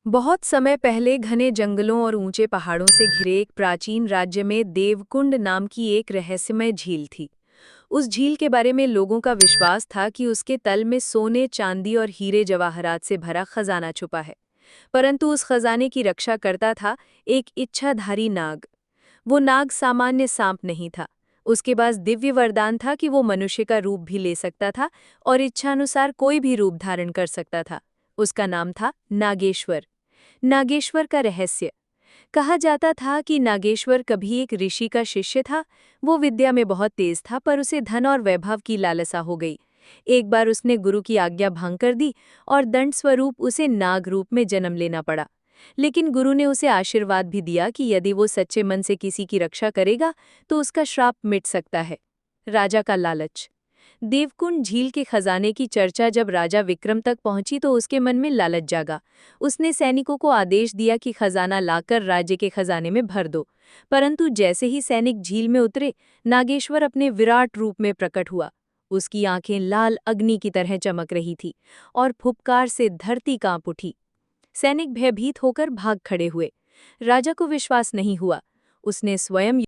बहुत समय पहले घने जंगलों और ऊंचे पहाड़ों से घिरे एक प्राचीन राज्य में देवकुंड नाम की एक रहस्यमय झील थी। उस झील के बारे में लोगों का विश्वास था कि उसके तल में सोने, चांदी और हीरे जवाहरात से भरा खजाना छुपा है। परंतु उस खजाने की रक्षा करता था एक इच्छाधारी नाग। वो नाग सामान्य सांप नहीं था। उसके पास दिव्य वरदान था कि वो मनुष्य का रूप भी ले सकता था और इच्छानुसार कोई भी रूप धारण कर सकता था। उसका नाम था नागेश्वर। नागेश्वर का रहस्य। कहा जाता था कि नागेश्वर कभी एक ऋषि का शिष्य था। वो विद्या में बहुत तेज था, पर उसे धन और वैभव की लालसा हो गई। एक बार उसने गुरु की आज्ञा भंग कर दी और दंड स्वरूप उसे नाग रूप में जन्म लेना पड़ा। लेकिन गुरु ने उसे आशीर्वाद भी दिया कि यदि वो सच्चे मन से किसी की रक्षा करेगा तो उसका श्राप मिट सकता है। राजा का लालच। देवकुंड झील के खजाने की चर्चा जब राजा विक्रम तक पहुंची तो उसके मन में लालच जागा। उसने सैनिकों को आदेश दिया कि खजाना लाकर राज्य के खजाने में भर दो। परंतु जैसे ही सैनिक झील में उतरे, नागेश्वर अपने विराट रूप में प्रकट हुआ। उसकी आंखें लाल अग्नि की तरह चमक रही थी और फुफकार से धरती कांप उठी। सैनिक भयभीत होकर भाग खड़े हुए। राजा को विश्वास नहीं हुआ। उसने स्वयं